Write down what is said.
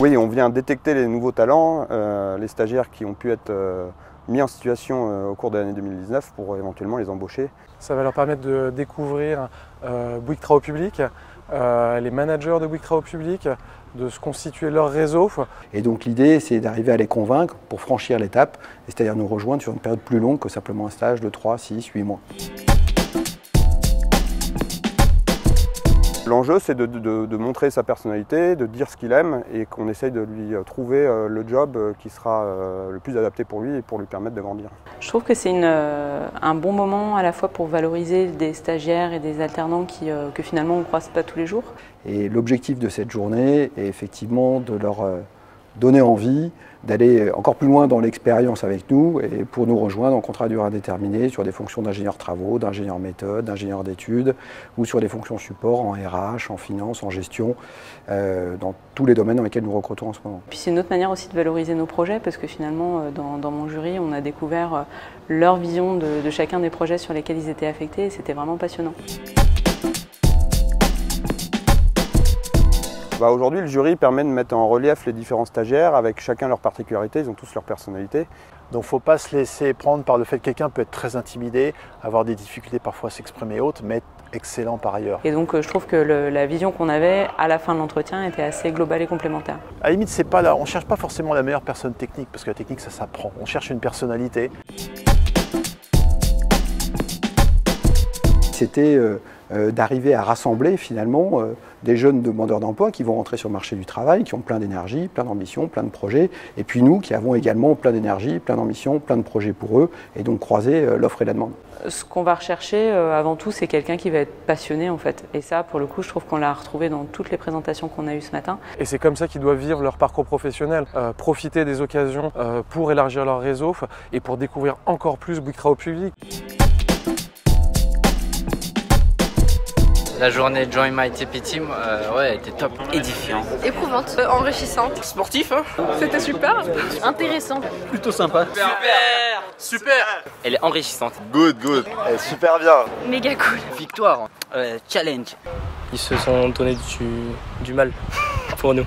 Oui, on vient détecter les nouveaux talents, les stagiaires qui ont pu être mis en situation au cours de l'année 2019 pour éventuellement les embaucher. Ça va leur permettre de découvrir Bouygues Travaux Publics, les managers de Bouygues Travaux Publics, de se constituer leur réseau. Et donc l'idée, c'est d'arriver à les convaincre pour franchir l'étape, c'est-à-dire nous rejoindre sur une période plus longue que simplement un stage de 3, 6, 8 mois. L'enjeu, c'est de montrer sa personnalité, de dire ce qu'il aime et qu'on essaye de lui trouver le job qui sera le plus adapté pour lui et pour lui permettre de grandir. Je trouve que c'est un bon moment à la fois pour valoriser des stagiaires et des alternants que finalement on ne croise pas tous les jours. Et l'objectif de cette journée est effectivement de leur donner envie d'aller encore plus loin dans l'expérience avec nous et pour nous rejoindre en contrat à durée indéterminée sur des fonctions d'ingénieur travaux, d'ingénieur méthode, d'ingénieur d'études ou sur des fonctions support en RH, en finance, en gestion, dans tous les domaines dans lesquels nous recrutons en ce moment. Puis c'est une autre manière aussi de valoriser nos projets parce que finalement dans mon jury on a découvert leur vision de chacun des projets sur lesquels ils étaient affectés et c'était vraiment passionnant. Aujourd'hui, le jury permet de mettre en relief les différents stagiaires avec chacun leur particularité, ils ont tous leur personnalité. Donc il ne faut pas se laisser prendre par le fait que quelqu'un peut être très intimidé, avoir des difficultés parfois à s'exprimer et autres, mais être excellent par ailleurs. Et donc je trouve que la vision qu'on avait à la fin de l'entretien était assez globale et complémentaire. À la limite, c'est pas là, on ne cherche pas forcément la meilleure personne technique, parce que la technique ça s'apprend. On cherche une personnalité. C'était d'arriver à rassembler finalement des jeunes demandeurs d'emploi qui vont rentrer sur le marché du travail, qui ont plein d'énergie, plein d'ambition, plein de projets, et puis nous qui avons également plein d'énergie, plein d'ambition, plein de projets pour eux, et donc croiser l'offre et la demande. Ce qu'on va rechercher avant tout, c'est quelqu'un qui va être passionné en fait. Et ça, pour le coup, je trouve qu'on l'a retrouvé dans toutes les présentations qu'on a eues ce matin. Et c'est comme ça qu'ils doivent vivre leur parcours professionnel, profiter des occasions pour élargir leur réseau et pour découvrir encore plus Bouygues Travaux Publics. La journée Join My TP Team, ouais, était top. Édifiant. Éprouvante. Enrichissante. Sportif, hein. C'était super. Intéressant. Plutôt sympa. Super. Elle est enrichissante. Good. Elle est super bien. Méga cool. Victoire. Challenge. Ils se sont donné du mal pour nous.